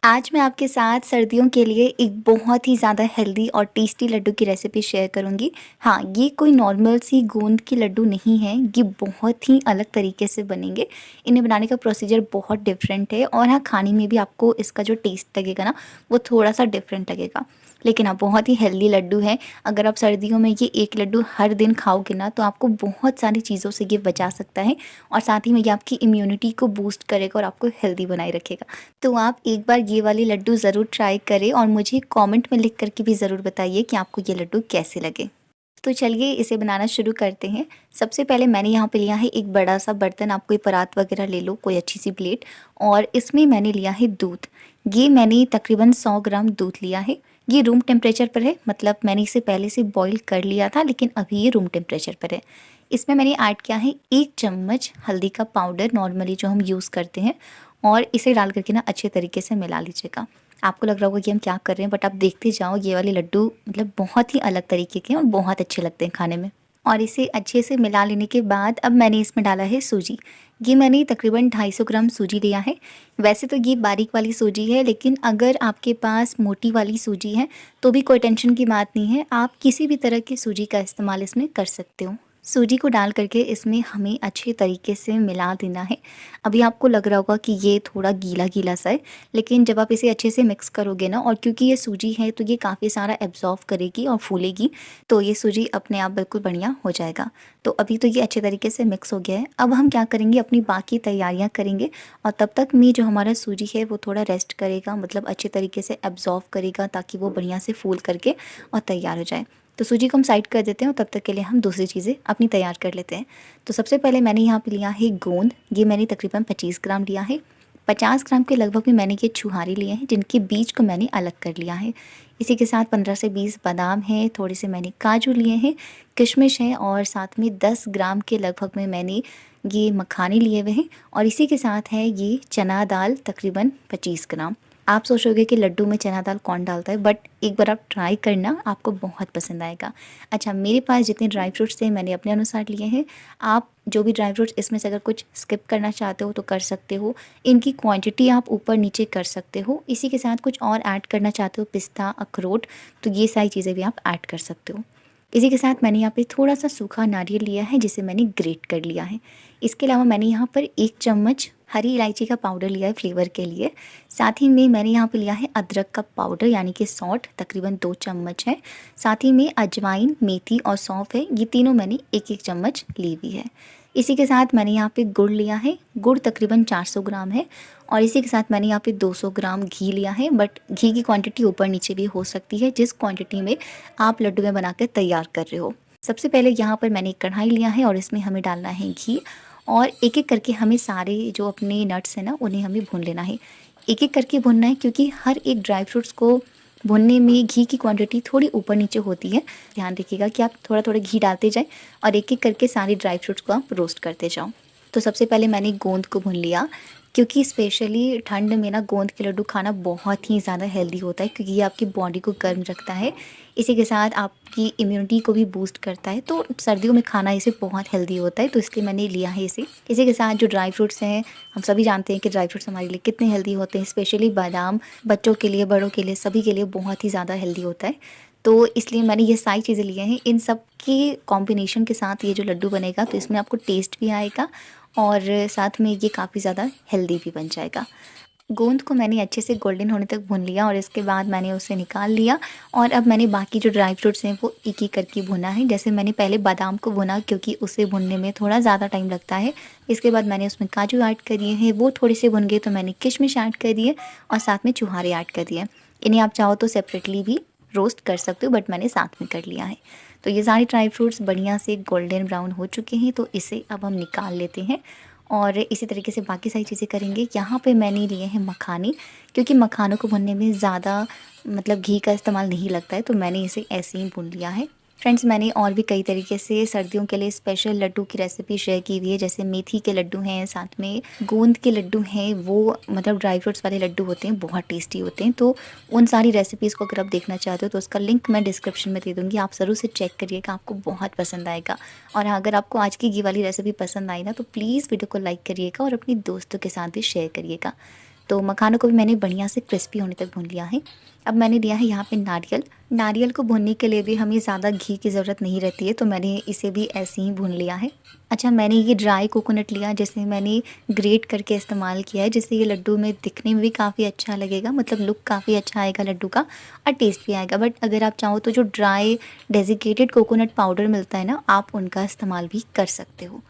आज मैं आपके साथ सर्दियों के लिए एक बहुत ही ज़्यादा हेल्दी और टेस्टी लड्डू की रेसिपी शेयर करूँगी। हाँ, ये कोई नॉर्मल सी गोंद के लड्डू नहीं हैं, ये बहुत ही अलग तरीके से बनेंगे। इन्हें बनाने का प्रोसीजर बहुत डिफरेंट है और हाँ, खाने में भी आपको इसका जो टेस्ट लगेगा ना, वो थोड़ा-सा डिफरेंट लगेगा। लेकिन हाँ, बहुत ही हेल्दी लड्डू है। अगर आप सर्दियों में ये एक लड्डू हर दिन खाओगे ना, तो आपको बहुत सारी चीज़ों से ये बचा सकता है और साथ ही में ये आपकी इम्यूनिटी को बूस्ट करेगा और आपको हेल्दी बनाए रखेगा। तो आप एक बार ये वाली लड्डू ज़रूर ट्राई करें और मुझे कमेंट में लिख कर के भी ज़रूर बताइए कि आपको ये लड्डू कैसे लगे। तो चलिए इसे बनाना शुरू करते हैं। सबसे पहले मैंने यहाँ पे लिया है एक बड़ा-सा बर्तन, आप कोई परात वगैरह ले लो, कोई अच्छी-सी प्लेट, और इसमें मैंने लिया है दूध। ये मैंने तकरीबन 100 ग्राम दूध लिया है। ये रूम टेम्परेचर पर है, मतलब मैंने इसे पहले से बॉयल कर लिया था, लेकिन अभी ये रूम टेम्परेचर पर है। इसमें मैंने ऐड किया है 1 चम्मच हल्दी का पाउडर, नॉर्मली जो हम यूज़ करते हैं, और इसे डाल कर के ना अच्छे तरीके से मिला लीजिएगा। आपको लग रहा होगा कि हम क्या कर रहे हैं, बट आप देखते जाओ, ये वाले लड्डू मतलब बहुत ही अलग तरीके के हैं और बहुत अच्छे लगते हैं खाने में। और इसे अच्छे से मिला लेने के बाद अब मैंने इसमें डाला है सूजी। ये मैंने तकरीबन 250 ग्राम सूजी लिया है। वैसे तो ये बारीक वाली सूजी है, लेकिन अगर आपके पास मोटी वाली सूजी है तो भी कोई टेंशन की बात नहीं है, आप किसी भी तरह की सूजी का इस्तेमाल इसमें कर सकते हो। सूजी को डाल करके इसमें हमें अच्छे तरीके से मिला देना है। अभी आपको लग रहा होगा कि ये थोड़ा गीला-गीला सा है, लेकिन जब आप इसे अच्छे से मिक्स करोगे ना, और क्योंकि ये सूजी है तो ये काफ़ी सारा एब्ज़ॉर्ब करेगी और फूलेगी, तो ये सूजी अपने आप बिल्कुल बढ़िया हो जाएगा। तो अभी तो ये अच्छे तरीके से मिक्स हो गया है। अब हम क्या करेंगे, अपनी बाकी तैयारियाँ करेंगे, और तब तक में जो हमारा सूजी है वो थोड़ा रेस्ट करेगा, मतलब अच्छे तरीके से एब्ज़ॉर्ब करेगा, ताकि वो बढ़िया से फूल करके और तैयार हो जाए। तो सूजी को हम साइड कर देते हैं और तब तक के लिए हम दूसरी चीज़ें अपनी तैयार कर लेते हैं। तो सबसे पहले मैंने यहाँ पे लिया है गोंद। ये मैंने तकरीबन 25 ग्राम लिया है। 50 ग्राम के लगभग में मैंने ये छुहारे लिए हैं, जिनके बीज को मैंने अलग कर लिया है। इसी के साथ 15 से 20 बादाम हैं, थोड़े से मैंने काजू लिए हैं, किशमिश हैं, और साथ में 10 ग्राम के लगभग में मैंने ये मखाने लिए हुए हैं, और इसी के साथ है ये चना दाल तकरीबन 25 ग्राम। आप सोचोगे कि लड्डू में चना दाल कौन डालता है, बट एक बार आप ट्राई करना, आपको बहुत पसंद आएगा। अच्छा, मेरे पास जितने ड्राई फ्रूट्स थे मैंने अपने अनुसार लिए हैं। आप जो भी ड्राई फ्रूट्स इसमें से अगर कुछ स्किप करना चाहते हो तो कर सकते हो। इनकी क्वांटिटी आप ऊपर नीचे कर सकते हो। इसी के साथ कुछ और ऐड करना चाहते हो, पिस्ता, अखरोट, तो ये सारी चीज़ें भी आप ऐड कर सकते हो। इसी के साथ मैंने यहाँ पे थोड़ा-सा सूखा नारियल लिया है, जिसे मैंने ग्रेट कर लिया है। इसके अलावा मैंने यहाँ पर 1 चम्मच हरी इलायची का पाउडर लिया है फ्लेवर के लिए। साथ ही में मैंने यहाँ पे लिया है अदरक का पाउडर, यानी कि सौंठ, तकरीबन 2 चम्मच है। साथ ही में अजवाइन, मेथी और सौंफ है, ये तीनों मैंने 1-1 चम्मच ली हुई है। इसी के साथ मैंने यहाँ पे गुड़ लिया है, गुड़ तकरीबन 400 ग्राम है, और इसी के साथ मैंने यहाँ पे 200 ग्राम घी लिया है, बट घी की क्वांटिटी ऊपर नीचे भी हो सकती है, जिस क्वांटिटी में आप लड्डू में बना कर तैयार कर रहे हो। सबसे पहले यहाँ पर मैंने एक कढ़ाई लिया है और इसमें हमें डालना है घी, और एक-एक करके हमें सारे जो अपने नट्स हैं ना, उन्हें हमें भून लेना है। एक-एक करके भूनना है, क्योंकि हर एक ड्राई फ्रूट्स को भुनने में घी की क्वांटिटी थोड़ी ऊपर नीचे होती है। ध्यान रखिएगा कि आप थोड़ा-थोड़ा घी डालते जाएँ और एक-एक करके सारे ड्राई फ्रूट्स को आप रोस्ट करते जाओ। तो सबसे पहले मैंने गोंद को भून लिया, क्योंकि स्पेशली ठंड में ना गोंद के लड्डू खाना बहुत ही ज़्यादा हेल्दी होता है, क्योंकि ये आपकी बॉडी को गर्म रखता है। इसी के साथ आपकी इम्यूनिटी को भी बूस्ट करता है, तो सर्दियों में खाना इसे बहुत हेल्दी होता है, तो इसलिए मैंने लिया है इसे। इसी के साथ जो ड्राई फ्रूट्स हैं, हम सभी जानते हैं कि ड्राई फ्रूट्स हमारे लिए कितने हेल्दी होते हैं, स्पेशली बादाम बच्चों के लिए, बड़ों के लिए, सभी के लिए बहुत ही ज़्यादा हेल्दी होता है। तो इसलिए मैंने ये सारी चीज़ें लिए हैं। इन सब के कॉम्बिनेशन के साथ ये जो लड्डू बनेगा, तो इसमें आपको टेस्ट भी आएगा और साथ में ये काफ़ी ज़्यादा हेल्दी भी बन जाएगा। गोंद को मैंने अच्छे से गोल्डन होने तक भून लिया और इसके बाद मैंने उसे निकाल लिया, और अब मैंने बाकी जो ड्राई फ्रूट्स हैं वो एक-एक करके भुना है। जैसे मैंने पहले बादाम को भुना, क्योंकि उसे भुनने में थोड़ा ज़्यादा टाइम लगता है। इसके बाद मैंने उसमें काजू ऐड कर दिए हैं, वो थोड़े से भुन गए तो मैंने किशमिश ऐड कर दिए और साथ में छुहारे ऐड कर दिए। इन्हें आप चाहो तो सेपरेटली भी रोस्ट कर सकते हो, बट मैंने साथ में कर लिया है। तो ये सारे ड्राई फ्रूट्स बढ़िया से गोल्डन ब्राउन हो चुके हैं, तो इसे अब हम निकाल लेते हैं और इसी तरीके से बाकी सारी चीज़ें करेंगे। यहाँ पे मैंने लिए हैं मखाने, क्योंकि मखानों को भुनने में ज़्यादा मतलब घी का इस्तेमाल नहीं लगता है, तो मैंने इसे ऐसे ही भून लिया है। फ्रेंड्स, मैंने और भी कई तरीके से सर्दियों के लिए स्पेशल लड्डू की रेसिपी शेयर की हुई है, जैसे मेथी के लड्डू हैं, साथ में गोंद के लड्डू हैं, वो मतलब ड्राई फ्रूट्स वाले लड्डू होते हैं, बहुत टेस्टी होते हैं। तो उन सारी रेसिपीज़ को अगर आप देखना चाहते हो तो उसका लिंक मैं डिस्क्रिप्शन में दे दूँगी, आप ज़रूर से चेक करिएगा, आपको बहुत पसंद आएगा। और हाँ, अगर आपको आज की ये वाली रेसिपी पसंद आई ना, तो प्लीज़ वीडियो को लाइक करिएगा और अपने दोस्तों के साथ भी शेयर करिएगा। तो मखानों को भी मैंने बढ़िया से क्रिस्पी होने तक भून लिया है। अब मैंने लिया है यहाँ पे नारियल। नारियल को भूनने के लिए भी हमें ज़्यादा घी की ज़रूरत नहीं रहती है, तो मैंने इसे भी ऐसे ही भून लिया है। अच्छा, मैंने ये ड्राई कोकोनट लिया जिसे मैंने ग्रेट करके इस्तेमाल किया है, जिससे ये लड्डू में दिखने में भी काफ़ी अच्छा लगेगा, मतलब लुक काफ़ी अच्छा आएगा लड्डू का और टेस्ट भी आएगा। बट अगर आप चाहो तो जो ड्राई डेज़िकेटेड कोकोनट पाउडर मिलता है ना, आप उनका इस्तेमाल भी कर सकते हो।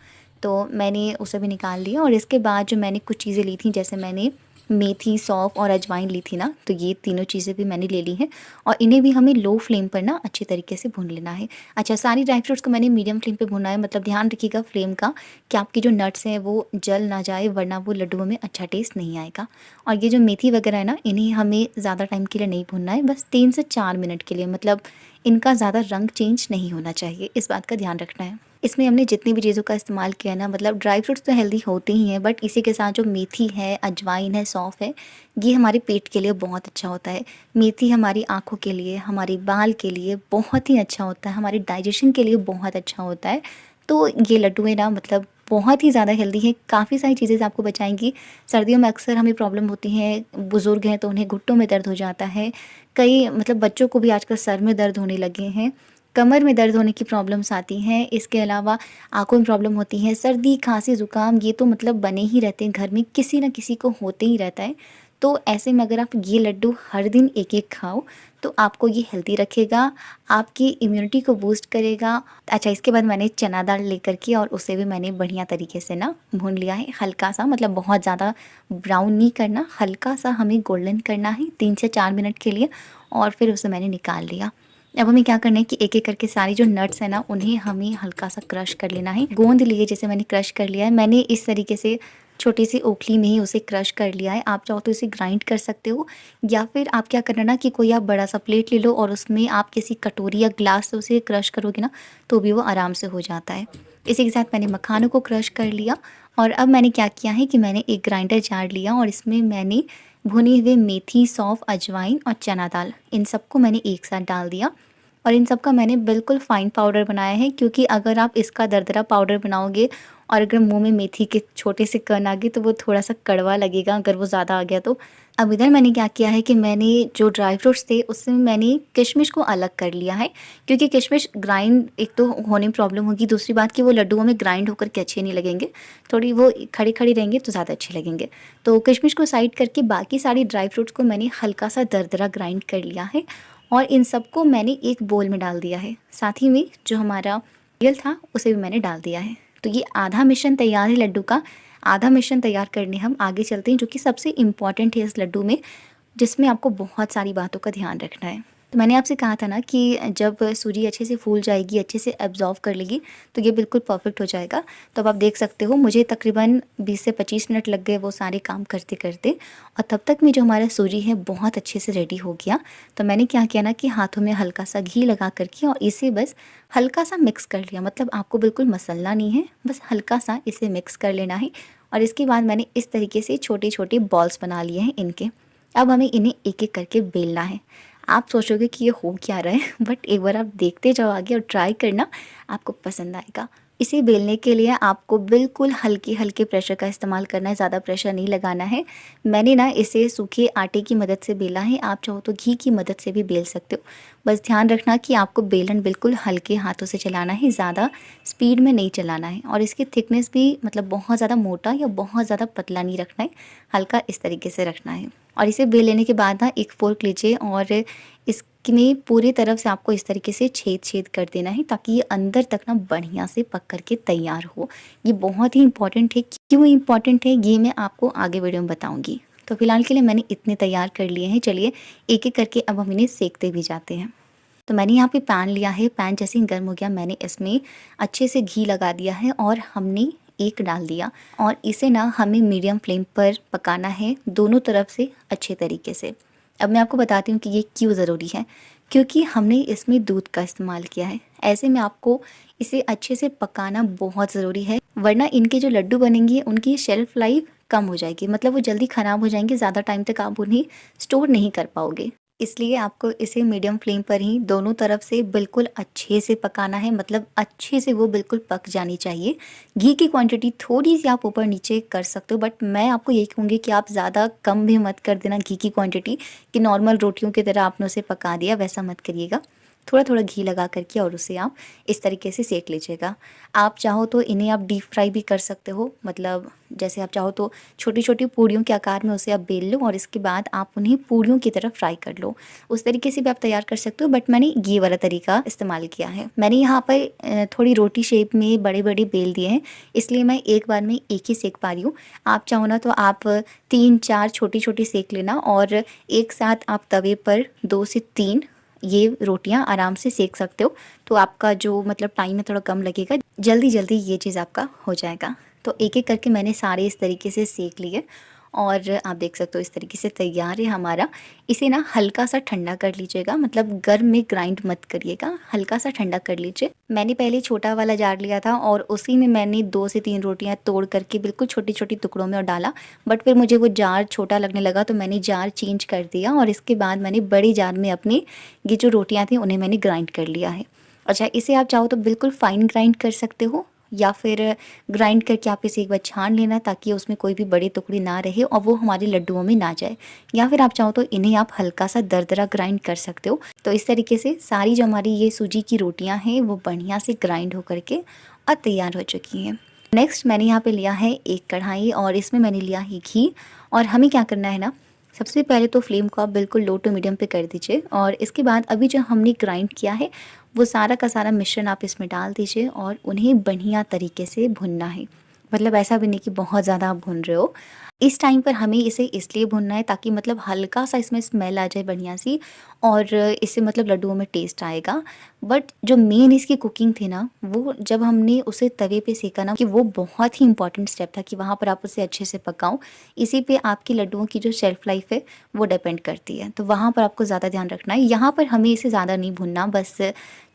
तो मैंने उसे भी निकाल लिया और इसके बाद जो मैंने कुछ चीज़ें ली थी, जैसे मैंने मेथी, सौंफ और अजवाइन ली थी ना, तो ये तीनों चीज़ें भी मैंने ले ली हैं और इन्हें भी हमें लो फ्लेम पर ना अच्छे तरीके से भून लेना है। अच्छा, सारी ड्राई फ्रूट्स को मैंने मीडियम फ्लेम पे भूना है, मतलब ध्यान रखिएगा फ्लेम का कि आपकी जो नट्स हैं वो जल ना जाए, वरना वो लड्डुओं में अच्छा टेस्ट नहीं आएगा। और ये जो मेथी वगैरह है ना, इन्हें हमें ज़्यादा टाइम के लिए नहीं भूनना है, बस 3 से 4 मिनट के लिए, मतलब इनका ज़्यादा रंग चेंज नहीं होना चाहिए, इस बात का ध्यान रखना है। इसमें हमने जितनी भी चीज़ों का इस्तेमाल किया है ना, मतलब ड्राई फ्रूट्स तो हेल्दी होते ही हैं, बट इसी के साथ जो मेथी है, अजवाइन है, सौंफ है, ये हमारे पेट के लिए बहुत अच्छा होता है। मेथी हमारी आँखों के लिए, हमारे बाल के लिए बहुत ही अच्छा होता है, हमारे डाइजेशन के लिए बहुत अच्छा होता है। तो ये लड्डू है ना, मतलब बहुत ही ज़्यादा हेल्दी है, काफ़ी सारी चीज़ें आपको बचाएँगी। सर्दियों में अक्सर हमें प्रॉब्लम होती है, बुज़ुर्ग हैं तो उन्हें घुटनों में दर्द हो जाता है। कई मतलब बच्चों को भी आजकल सर में दर्द होने लगे हैं, कमर में दर्द होने की प्रॉब्लम्स आती हैं, इसके अलावा आँखों में प्रॉब्लम होती है, सर्दी, खाँसी, ज़ुकाम ये तो मतलब बने ही रहते हैं, घर में किसी न किसी को होते ही रहता है। तो ऐसे में अगर आप ये लड्डू हर दिन एक-एक खाओ, तो आपको ये हेल्दी रखेगा, आपकी इम्यूनिटी को बूस्ट करेगा। अच्छा, इसके बाद मैंने चना दाल लेकर के और उसे भी मैंने बढ़िया तरीके से ना भून लिया है, हल्का-सा, मतलब बहुत ज़्यादा ब्राउन नहीं करना, हल्का-सा हमें गोल्डन करना है 3 से 4 मिनट के लिए और फिर उसे मैंने निकाल लिया। अब हमें क्या करना है कि एक-एक करके सारी जो नट्स हैं ना, उन्हें हमें हल्का-सा क्रश कर लेना है। गोंद लिए जैसे मैंने क्रश कर लिया है, मैंने इस तरीके से छोटी सी ओखली में ही उसे क्रश कर लिया है। आप चाहो तो इसे ग्राइंड कर सकते हो या फिर आप क्या करना ना कि कोई आप बड़ा-सा प्लेट ले लो और उसमें आप किसी कटोरी या ग्लास से उसे क्रश करोगे ना, तो भी वो आराम से हो जाता है। इसी के साथ मैंने मखानों को क्रश कर लिया और अब मैंने क्या किया है कि मैंने एक ग्राइंडर जार लिया और इसमें मैंने भुने हुए मेथी, सौंफ, अजवाइन और चना दाल, इन सबको मैंने एक साथ डाल दिया और इन सब का मैंने बिल्कुल फ़ाइन पाउडर बनाया है, क्योंकि अगर आप इसका दरदरा पाउडर बनाओगे और अगर मुँह में मेथी के छोटे से कण आ गए तो वो थोड़ा-सा कड़वा लगेगा अगर वो ज़्यादा आ गया तो। अब इधर मैंने क्या किया है कि मैंने जो ड्राई फ्रूट्स थे उसमें मैंने किशमिश को अलग कर लिया है, क्योंकि किशमिश ग्राइंड एक तो होने में प्रॉब्लम होगी, दूसरी बात कि वो लड्डुओं में ग्राइंड होकर के अच्छे नहीं लगेंगे, थोड़ी वो खड़े-खड़े रहेंगे तो ज़्यादा अच्छे लगेंगे। तो किशमिश को साइड करके बाकी सारी ड्राई फ्रूट्स को मैंने हल्का-सा दरदरा ग्राइंड कर लिया है और इन सबको मैंने एक बोल में डाल दिया है। साथ ही में जो हमारा नारियल था उसे भी मैंने डाल दिया है। तो ये आधा मिश्रण तैयार है लड्डू का। आधा मिश्रण तैयार करने हम आगे चलते हैं, जो कि सबसे इम्पॉर्टेंट है इस लड्डू में, जिसमें आपको बहुत सारी बातों का ध्यान रखना है। तो मैंने आपसे कहा था ना कि जब सूजी अच्छे से फूल जाएगी, अच्छे से एब्ज़ॉर्ब कर लेगी, तो ये बिल्कुल परफ़ेक्ट हो जाएगा। तो अब आप देख सकते हो मुझे तकरीबन 20 से 25 मिनट लग गए वो सारे काम करते-करते और तब तक में जो हमारा सूजी है बहुत अच्छे से रेडी हो गया। तो मैंने क्या किया ना कि हाथों में हल्का-सा घी लगा कर के और इसे बस हल्का-सा मिक्स कर लिया। मतलब आपको बिल्कुल मसलना नहीं है, बस हल्का-सा इसे मिक्स कर लेना है और इसके बाद मैंने इस तरीके से छोटे-छोटे बॉल्स बना लिए हैं इनके। अब हमें इन्हें एक-एक करके बेलना है। आप सोचोगे कि ये हो क्या रहा है बट एक बार आप देखते जाओ आगे और ट्राई करना, आपको पसंद आएगा। इसे बेलने के लिए आपको बिल्कुल हल्के-हल्के प्रेशर का इस्तेमाल करना है, ज़्यादा प्रेशर नहीं लगाना है। मैंने ना इसे सूखे आटे की मदद से बेला है, आप चाहो तो घी की मदद से भी बेल सकते हो। बस ध्यान रखना कि आपको बेलन बिल्कुल हल्के हाथों से चलाना है, ज़्यादा स्पीड में नहीं चलाना है और इसकी थिकनेस भी मतलब बहुत ज़्यादा मोटा या बहुत ज़्यादा पतला नहीं रखना है, हल्का इस तरीके से रखना है। और इसे बेल लेने के बाद ना एक फ़ोर्क लीजिए और इसमें पूरी तरफ से आपको इस तरीके से छेद-छेद कर देना है, ताकि ये अंदर तक ना बढ़िया से पक कर के तैयार हो। ये बहुत ही इम्पॉर्टेंट है, क्यों इम्पॉर्टेंट है ये मैं आपको आगे वीडियो में बताऊँगी। तो फिलहाल के लिए मैंने इतने तैयार कर लिए हैं, चलिए एक-एक करके अब हम इन्हें सेकते भी जाते हैं। तो मैंने यहाँ पे पैन लिया है, पैन जैसे ही गर्म हो गया मैंने इसमें अच्छे से घी लगा दिया है और हमने एक डाल दिया और इसे ना हमें मीडियम फ्लेम पर पकाना है दोनों तरफ से अच्छे तरीके से। अब मैं आपको बताती हूँ कि ये क्यों ज़रूरी है, क्योंकि हमने इसमें दूध का इस्तेमाल किया है। ऐसे में आपको इसे अच्छे से पकाना बहुत ज़रूरी है, वरना इनके जो लड्डू बनेंगे उनकी शेल्फ़ लाइफ कम हो जाएगी, मतलब वो जल्दी ख़राब हो जाएंगे, ज़्यादा टाइम तक आप उन्हें स्टोर नहीं कर पाओगे। इसलिए आपको इसे मीडियम फ्लेम पर ही दोनों तरफ से बिल्कुल अच्छे से पकाना है, मतलब अच्छे से वो बिल्कुल पक जानी चाहिए। घी की क्वांटिटी थोड़ी-सी आप ऊपर-नीचे कर सकते हो, बट मैं आपको यही कहूँगी कि आप ज़्यादा कम भी मत कर देना घी की क्वांटिटी, कि नॉर्मल रोटियों की तरह आपने उसे पका दिया, वैसा मत करिएगा। थोड़ा-थोड़ा घी लगा कर के और उसे आप इस तरीके से सेंक लीजिएगा। आप चाहो तो इन्हें आप डीप फ्राई भी कर सकते हो, मतलब जैसे आप चाहो तो छोटी-छोटी पूड़ियों के आकार में उसे आप बेल लो और इसके बाद आप उन्हें पूड़ियों की तरह फ्राई कर लो। उस तरीके से भी आप तैयार कर सकते हो, बट मैंने ये वाला तरीका इस्तेमाल किया है। मैंने यहाँ पर थोड़ी रोटी शेप में बड़े-बड़े बेल दिए हैं, इसलिए मैं एक बार में एक ही सेंक पा रही हूँ। आप चाहो ना तो आप 3-4 छोटी-छोटी सेंक लेना और एक साथ आप तवे पर 2 से 3 ये रोटियां आराम से सेक सकते हो, तो आपका जो मतलब टाइम है थोड़ा कम लगेगा, जल्दी-जल्दी ये चीज़ आपका हो जाएगा। तो एक-एक करके मैंने सारे इस तरीके से सेक लिए और आप देख सकते हो इस तरीके से तैयार है हमारा। इसे ना हल्का-सा ठंडा कर लीजिएगा, मतलब गर्म में ग्राइंड मत करिएगा, हल्का-सा ठंडा कर लीजिए। मैंने पहले छोटा वाला जार लिया था और उसी में मैंने 2 से 3 रोटियाँ तोड़ करके बिल्कुल छोटी-छोटी टुकड़ों में और डाला, बट फिर मुझे वो जार छोटा लगने लगा तो मैंने जार चेंज कर दिया और इसके बाद मैंने बड़े जार में अपनी ये जो रोटियाँ थी उन्हें मैंने ग्राइंड कर लिया है। अच्छा, इसे आप चाहो तो बिल्कुल फाइन ग्राइंड कर सकते हो या फिर ग्राइंड करके आप इसे एक बार छान लेना, ताकि उसमें कोई भी बड़े टुकड़े ना रहे और वो हमारे लड्डुओं में ना जाए। या फिर आप चाहो तो इन्हें आप हल्का-सा दरदरा ग्राइंड कर सकते हो। तो इस तरीके से सारी जो हमारी ये सूजी की रोटियाँ हैं वो बढ़िया से ग्राइंड हो कर के और तैयार हो चुकी हैं। नेक्स्ट मैंने यहाँ पे लिया है एक कढ़ाई और इसमें मैंने लिया है घी। और हमें क्या करना है ना, सबसे पहले तो फ्लेम को आप बिल्कुल लो टू मीडियम पे कर दीजिए और इसके बाद अभी जो हमने ग्राइंड किया है वो सारा का सारा मिश्रण आप इसमें डाल दीजिए और उन्हें बढ़िया तरीके से भुनना है। मतलब ऐसा भी नहीं कि बहुत ज़्यादा आप भून रहे हो। इस टाइम पर हमें इसे इसलिए भूनना है ताकि मतलब हल्का-सा इसमें स्मेल आ जाए बढ़िया सी और इससे मतलब लड्डुओं में टेस्ट आएगा। बट जो मेन इसकी कुकिंग थी ना, वो जब हमने उसे तवे पे सेका ना, कि वो बहुत ही इम्पोर्टेंट स्टेप था कि वहाँ पर आप उसे अच्छे से पकाओ। इसी पे आपके लड्डुओं की जो शेल्फ लाइफ है वो डिपेंड करती है। तो वहाँ पर आपको ज़्यादा ध्यान रखना है। यहाँ पर हमें इसे ज़्यादा नहीं भूनना, बस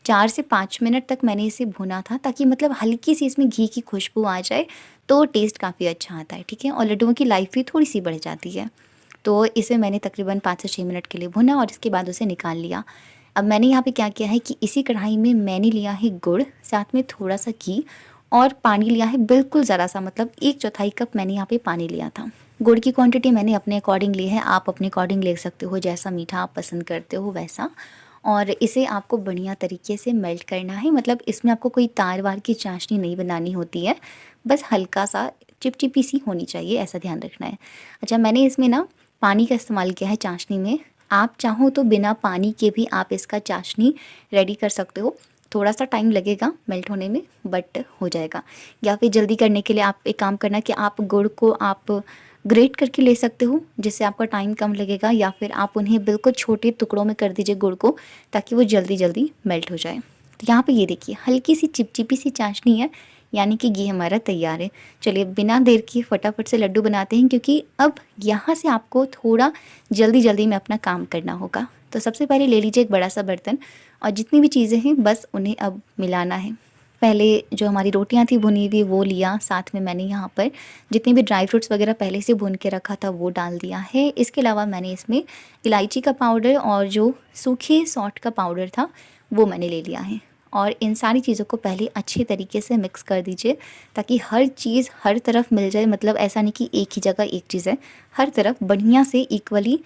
4 से 5 मिनट तक मैंने इसे भुना था, ताकि मतलब हल्की सी इसमें घी की खुशबू आ जाए तो टेस्ट काफ़ी अच्छा आता है, ठीक है? और लड्डुओं की लाइफ भी थोड़ी-सी बढ़ जाती है। तो इसे मैंने तकरीबन 5 से 6 मिनट के लिए भुना और इसके बाद उसे निकाल लिया। अब मैंने यहाँ पे क्या किया है कि इसी कढ़ाई में मैंने लिया है गुड़, साथ में थोड़ा-सा घी और पानी लिया है बिल्कुल ज़रा-सा, मतलब 1/4 कप मैंने यहाँ पे पानी लिया था। गुड़ की क्वांटिटी मैंने अपने अकॉर्डिंग ली है, आप अपने अकॉर्डिंग ले सकते हो, जैसा मीठा आप पसंद करते हो वैसा। और इसे आपको बढ़िया तरीके से मेल्ट करना है, मतलब इसमें आपको कोई तार-वार की चाशनी नहीं बनानी होती है, बस हल्का-सा चिपचिपी सी होनी चाहिए, ऐसा ध्यान रखना है। अच्छा, मैंने इसमें ना पानी का इस्तेमाल किया है चाशनी में। आप चाहो तो बिना पानी के भी आप इसका चाशनी रेडी कर सकते हो। थोड़ा-सा टाइम लगेगा मेल्ट होने में, बट हो जाएगा। या फिर जल्दी करने के लिए आप एक काम करना कि आप गुड़ को आप ग्रेट करके ले सकते हो, जिससे आपका टाइम कम लगेगा, या फिर आप उन्हें बिल्कुल छोटे टुकड़ों में कर दीजिए गुड़ को, ताकि वो जल्दी-जल्दी मेल्ट हो जाए। तो यहाँ पे ये देखिए हल्की सी चिपचिपी सी चाशनी है, यानी कि घी हमारा तैयार है। चलिए बिना देर किए फटाफट से लड्डू बनाते हैं, क्योंकि अब यहाँ से आपको थोड़ा जल्दी-जल्दी में अपना काम करना होगा। तो सबसे पहले ले लीजिए एक बड़ा-सा बर्तन और जितनी भी चीज़ें हैं बस उन्हें अब मिलाना है। पहले जो हमारी रोटियां थी भुनी हुई वो लिया, साथ में मैंने यहाँ पर जितने भी ड्राई फ्रूट्स वगैरह पहले से भून के रखा था वो डाल दिया है। इसके अलावा मैंने इसमें इलायची का पाउडर और जो सूखे सौंठ का पाउडर था वो मैंने ले लिया है। और इन सारी चीज़ों को पहले अच्छे तरीके से मिक्स कर दीजिए, ताकि हर चीज़ हर तरफ मिल जाए। मतलब ऐसा नहीं कि एक ही जगह एक चीज़ है, हर तरफ बढ़िया से इक्वली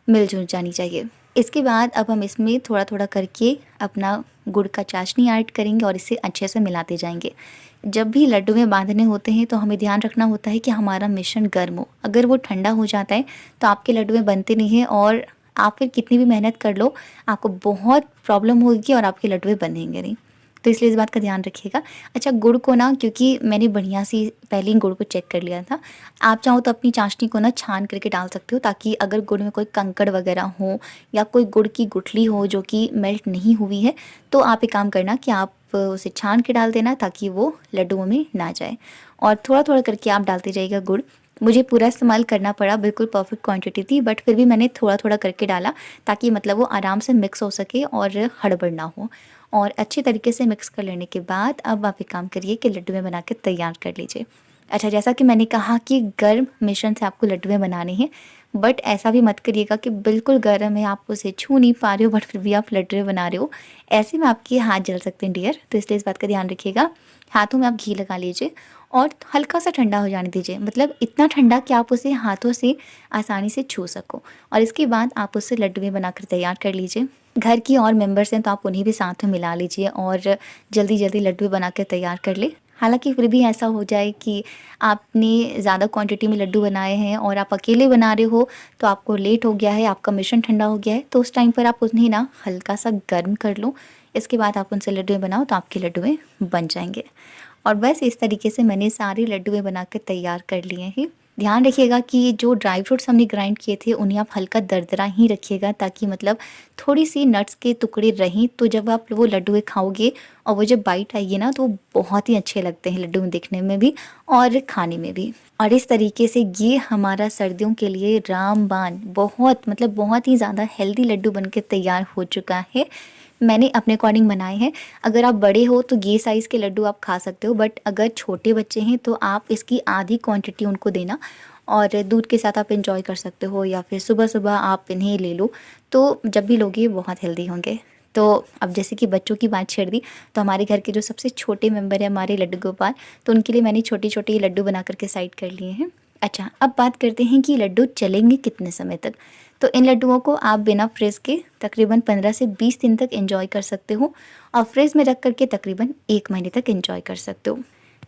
मिल-जुल जानी चाहिए। इसके बाद अब हम इसमें थोड़ा-थोड़ा करके अपना गुड़ का चाशनी ऐड करेंगे और इसे अच्छे से मिलाते जाएँगे। जब भी लड्डू में बाँधने होते हैं तो हमें ध्यान रखना होता है कि हमारा मिश्रण गर्म हो। अगर वो ठंडा हो जाता है तो आपके लड्डू में बनते नहीं हैं और आप फिर कितनी भी मेहनत कर लो, आपको बहुत प्रॉब्लम होगी और आपके लड्डू बनेंगे नहीं। तो इसलिए इस बात का ध्यान रखिएगा। अच्छा, गुड़ को ना, क्योंकि मैंने बढ़िया सी पहले ही गुड़ को चेक कर लिया था, आप चाहो तो अपनी चाशनी को ना छान करके डाल सकते हो, ताकि अगर गुड़ में कोई कंकड़ वगैरह हो या कोई गुड़ की गुठली हो जो कि मेल्ट नहीं हुई है, तो आप एक काम करना कि आप उसे छान के डाल देना, ताकि वो लड्डुओं में ना जाए। और थोड़ा-थोड़ा करके आप डालते जाइएगा गुड़। मुझे पूरा इस्तेमाल करना पड़ा, बिल्कुल परफेक्ट क्वांटिटी थी, बट फिर भी मैंने थोड़ा-थोड़ा करके डाला, ताकि मतलब वो आराम से मिक्स हो सके और हड़बड़ ना हो। और अच्छे तरीके से मिक्स कर लेने के बाद अब आप एक काम करिए कि लड्डू में बना के तैयार कर लीजिए। अच्छा, जैसा कि मैंने कहा कि गर्म मिश्रण से आपको लड्डुएँ बनाने हैं, बट ऐसा भी मत करिएगा कि बिल्कुल गर्म है, आप उसे छू नहीं पा रहे हो बट फिर भी आप लड्डू बना रहे हो। ऐसे में आपके हाथ जल सकते हैं डियर, तो इसलिए इस बात का ध्यान रखिएगा। हाथों में आप घी लगा लीजिए और हल्का-सा ठंडा हो जाने दीजिए, मतलब इतना ठंडा कि आप उसे हाथों से आसानी से छू सको और इसके बाद आप उससे लड्डुएँ बनाकर तैयार कर लीजिए। घर की और मेंबर्स हैं तो आप उन्हें भी साथ में मिला लीजिए और जल्दी-जल्दी लड्डू बना के तैयार कर लें। हालाँकि फिर भी ऐसा हो जाए कि आपने ज़्यादा क्वांटिटी में लड्डू बनाए हैं और आप अकेले बना रहे हो, तो आपको लेट हो गया है, आपका मिश्रण ठंडा हो गया है, तो उस टाइम पर आप उन्हें ना हल्का-सा गर्म कर लो। इसके बाद आप उनसे लड्डुएँ बनाओ तो आपके लड्डुएँ बन जाएँगे। और बस इस तरीके से मैंने सारे लड्डुएँ बना के तैयार कर लिए हैं। ध्यान रखिएगा कि जो ड्राई फ्रूट्स हमने ग्राइंड किए थे उन्हें आप हल्का दरदरा ही रखिएगा, ताकि मतलब थोड़ी-सी नट्स के टुकड़े रहें, तो जब आप वो लड्डुएँ खाओगे और वो जब बाइट आएगी ना, तो बहुत ही अच्छे लगते हैं लड्डू दिखने में भी और खाने में भी। और इस तरीके से ये हमारा सर्दियों के लिए रामबाण बहुत मतलब बहुत ही ज़्यादा हेल्दी लड्डू बन के तैयार हो चुका है। मैंने अपने अकॉर्डिंग बनाए हैं। अगर आप बड़े हो तो ये साइज़ के लड्डू आप खा सकते हो, बट अगर छोटे बच्चे हैं तो आप इसकी आधी क्वांटिटी उनको देना और दूध के साथ आप एंजॉय कर सकते हो, या फिर सुबह-सुबह आप इन्हें ले लो, तो जब भी लोगे बहुत हेल्दी होंगे। तो अब जैसे कि बच्चों की बात छेड़ दी, तो हमारे घर के जो सबसे छोटे मेंबर हैं हमारे लड्डू गोपाल, तो उनके लिए मैंने छोटे-छोटे लड्डू बना कर के साइड कर लिए हैं। अच्छा, अब बात करते हैं कि लड्डू चलेंगे कितने समय तक। तो इन लड्डुओं को आप बिना फ्रिज के तकरीबन 15 से 20 दिन तक एंजॉय कर सकते हो और फ्रिज में रख कर के तकरीबन 1 महीने तक एंजॉय कर सकते हो।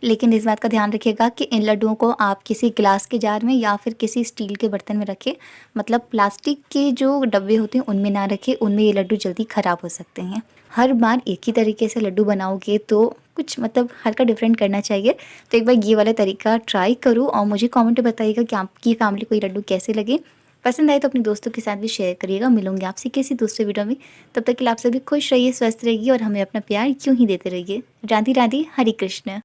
लेकिन इस बात का ध्यान रखिएगा कि इन लड्डुओं को आप किसी ग्लास के जार में या फिर किसी स्टील के बर्तन में रखें, मतलब प्लास्टिक के जो डब्बे होते हैं उनमें ना रखें, उनमें ये लड्डू जल्दी ख़राब हो सकते हैं। हर बार एक ही तरीके से लड्डू बनाओगे तो कुछ मतलब हल्का डिफरेंट करना चाहिए। तो एक बार ये वाला तरीका ट्राई करो और मुझे कमेंट में बताइएगा कि आपकी फैमिली को ये लड्डू कैसे लगे। पसंद आए तो अपने दोस्तों के साथ भी शेयर करिएगा। मिलूंगी आपसे किसी दूसरे वीडियो में, तब तक के लिए आप सभी खुश रहिए, स्वस्थ रहिए और हमें अपना प्यार यूँ ही देते रहिए। राधे राधे, हरे कृष्ण।